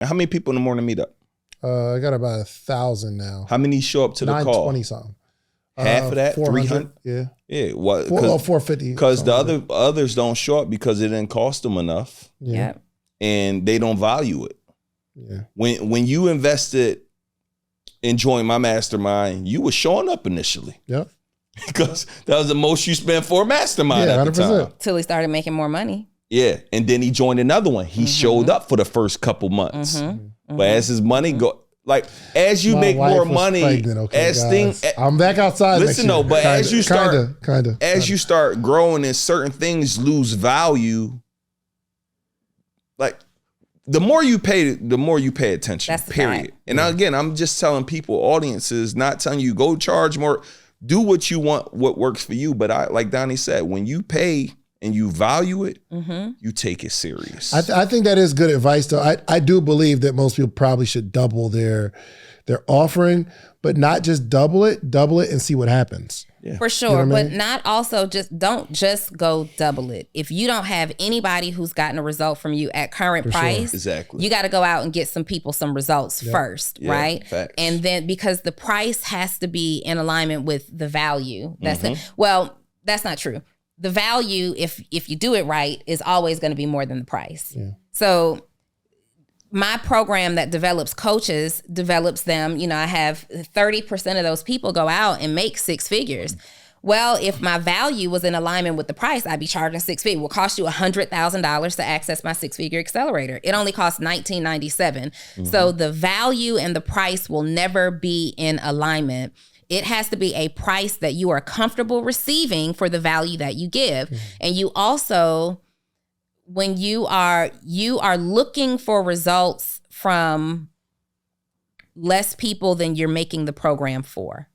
How many people in the morning meetup? I got about 1,000 now. How many show up to the call? 920 something. Half of that, 300. Yeah. Yeah. What? 450. Because the others don't show up because it didn't cost them enough. Yeah. And they don't value it. Yeah. When you invested in joining my mastermind, you were showing up initially. Yep. Because that was the most you spent for a mastermind at the time. Till he started making more money. Yeah. And then he joined another one. He showed up for the first couple months. But as his money as you make more money, I'm back outside. Listen though, but as you start you start growing and certain things lose value, like the more you pay attention. That's period. Fact. And again, I'm just telling people, audiences, not telling you go charge more, do what you want, what works for you. But like Donni said, when you pay and you value it, you take it serious. I think that is good advice, though. I do believe that most people probably should double their offering, but not just double it and see what happens. Yeah. For sure, you know but not also don't just go double it. If you don't have anybody who's gotten a result from you at current price, exactly, you got to go out and get some people some results first, right? Facts. And then because the price has to be in alignment with the value. That's not true. The value, if you do it right, is always going to be more than the price. Yeah. So my program that develops coaches develops them. You know, I have 30% of those people go out and make 6 figures. Well, if my value was in alignment with the price, I'd be charging 6 figures. It will cost you $100,000 to access my 6-figure accelerator. It only costs $19.97. So the value and the price will never be in alignment. It has to be a price that you are comfortable receiving for the value that you give. And you also, when you are looking for results from less people than you're making the program for,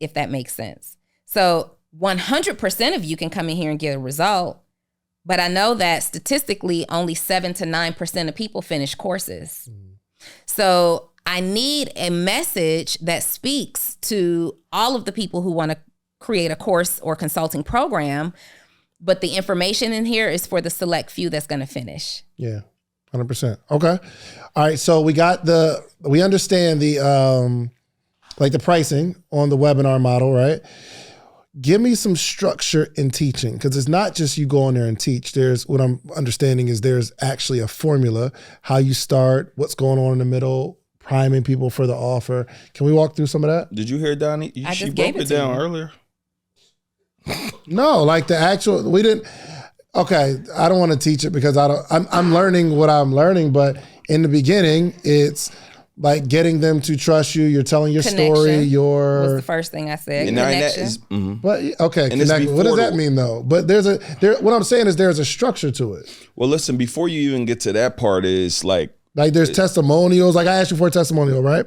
if that makes sense. So 100% of you can come in here and get a result, but I know that statistically only 7 to 9% of people finish courses. So I need a message that speaks to all of the people who want to create a course or consulting program, but the information in here is for the select few that's going to finish. Yeah, 100%. Okay. All right. So we understand the pricing on the webinar model, right? Give me some structure in teaching, because it's not just you go in there and teach. There's, what I'm understanding is there's actually a formula, how you start, what's going on in the middle, priming people for the offer. Can we walk through some of that? Did you hear Donni? She broke it down earlier. No, like the actual, we didn't. Okay, I don't want to teach it because I'm learning what I'm learning, but in the beginning, it's like getting them to trust you. You're telling your story. Was the first thing I said. Connection. But okay, what does that mean though? But what I'm saying is there's a structure to it. Well, listen, before you even get to that part, is like there's testimonials. Like I asked you for a testimonial, right?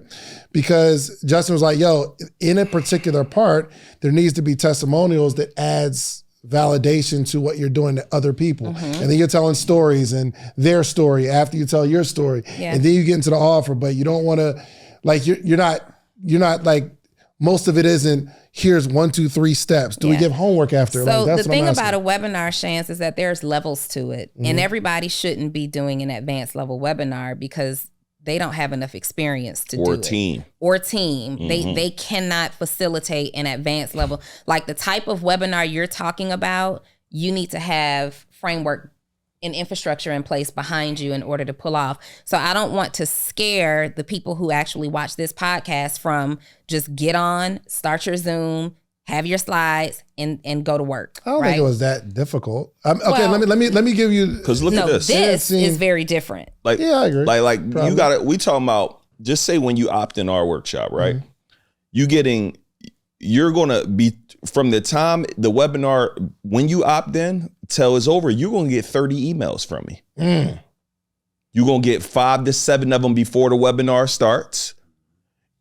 Because Justin was like, yo, in a particular part, there needs to be testimonials that adds validation to what you're doing to other people. And then you're telling stories and their story after you tell your story. Yeah. And then you get into the offer, but you don't want to, like, you're not like, most of it isn't, here's 1, 2, 3 steps. Do we give homework after? So the thing about a webinar, Chance, is that there's levels to it. And everybody shouldn't be doing an advanced level webinar because they don't have enough experience to do it. Or team. They cannot facilitate an advanced level. Like the type of webinar you're talking about, you need to have framework and infrastructure in place behind you in order to pull off. So I don't want to scare the people who actually watch this podcast from just get on, start your Zoom, have your slides, and go to work. I don't think it was that difficult. Okay, let me give you, because look at this. This is very different. Like, yeah, I agree. Like you got it. We talking about, just say when you opt in our workshop, right? You're gonna be, from the time the webinar, when you opt in till it's over, you're gonna get 30 emails from me. You're gonna get 5 to 7 of them before the webinar starts.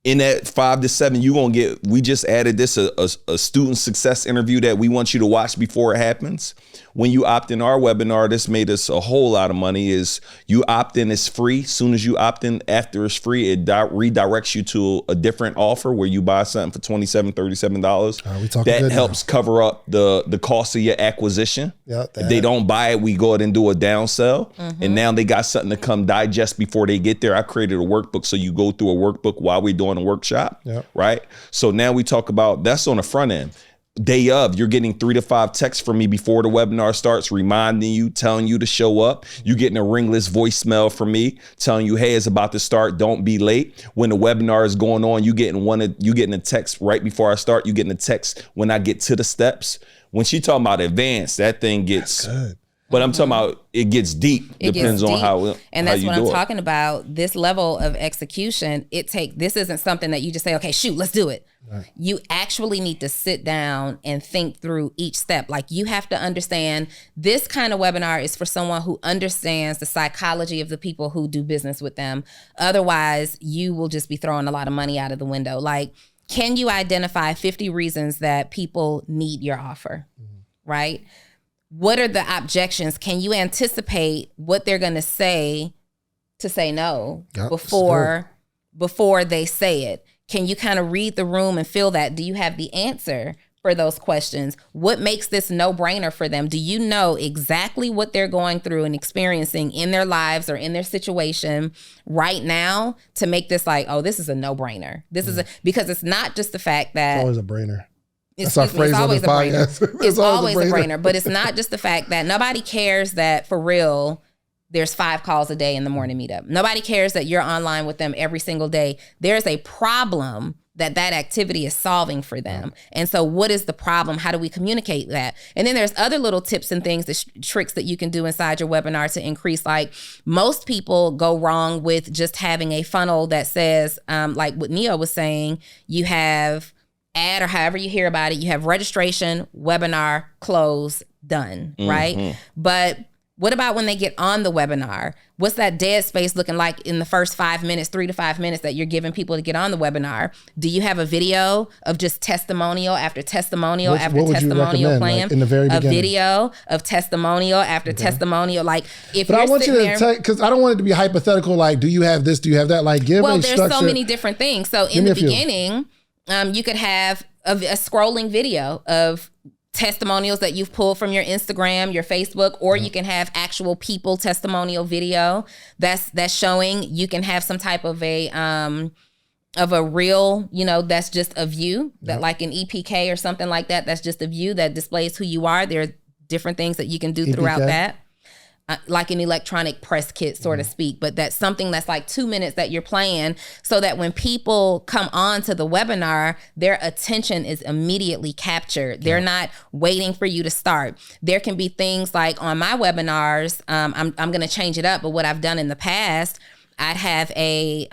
in that 5 to 7, you're going to get, we just added this, a student success interview that we want you to watch before it happens. When you opt in our webinar, this made us a whole lot of money, is you opt in, it's free. Soon as you opt in, after it's free, it redirects you to a different offer where you buy something for $27, $37. That helps cover up the cost of your acquisition. If they don't buy it, we go ahead and do a down sell. And now they got something to come digest before they get there. I created a workbook, so you go through a workbook while we're doing a workshop, right? So now we talk about, that's on the front end. Day of, you're getting 3 to 5 texts from me before the webinar starts, reminding you, telling you to show up. You're getting a ringless voicemail from me telling you, hey, it's about to start, don't be late. When the webinar is going on, you getting a text right before I start. You getting a text when I get to the steps. When she talking about advanced, that thing gets good. But I'm talking about, it gets deep. Depends on how. And that's what I'm talking about. This level of execution, this isn't something that you just say, okay, shoot, let's do it. Right. You actually need to sit down and think through each step. Like, you have to understand, this kind of webinar is for someone who understands the psychology of the people who do business with them. Otherwise, you will just be throwing a lot of money out of the window. Like, can you identify 50 reasons that people need your offer? Right? What are the objections? Can you anticipate what they're going to say no before they say it? Can you kind of read the room and feel that? Do you have the answer for those questions? What makes this no-brainer for them? Do you know exactly what they're going through and experiencing in their lives or in their situation right now to make this like, oh, this is a no-brainer? Because it's not just the fact that... It's always a brainer. That's our phrase on the podcast. It's always a brainer. But it's not just the fact that nobody cares that, for real, there's 5 calls a day in the morning meetup. Nobody cares that you're online with them every single day. There's a problem that activity is solving for them. And so what is the problem? How do we communicate that? And then there's other little tips and things, tricks that you can do inside your webinar to increase. Like, most people go wrong with just having a funnel that says, like what Neo was saying, you have ad, or however you hear about it, you have registration, webinar, close, done, right? But what about when they get on the webinar? What's that dead space looking like in the first 5 minutes, 3 to 5 minutes that you're giving people to get on the webinar? Do you have a video of just testimonial after testimonial after testimonial playing? Like in the very beginning? A video of testimonial after testimonial. Like, if but you're I want you to there, because I don't want it to be hypothetical. Like, do you have this? Do you have that? Like, give a structure. Well, there's so many different things. So in the beginning, you could have a scrolling video of testimonials that you've pulled from your Instagram, your Facebook, or you can have actual people testimonial video that's showing. You can have some type of a reel, that's just a view, that like an EPK or something like that. That's just a view that displays who you are. There are different things that you can do throughout that. Like an electronic press kit, so to speak, but that's something that's like 2 minutes that you're playing, so that when people come on to the webinar, their attention is immediately captured. They're not waiting for you to start. There can be things like on my webinars, I'm going to change it up, but what I've done in the past, I'd have a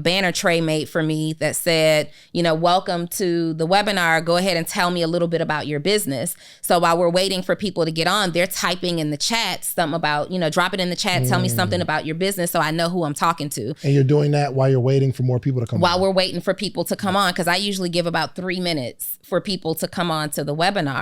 banner tray made for me that said, welcome to the webinar. Go ahead and tell me a little bit about your business. So while we're waiting for people to get on, they're typing in the chat something about, drop it in the chat, tell me something about your business so I know who I'm talking to. And you're doing that while you're waiting for more people to come on? While we're waiting for people to come on, because I usually give about 3 minutes for people to come on to the webinar.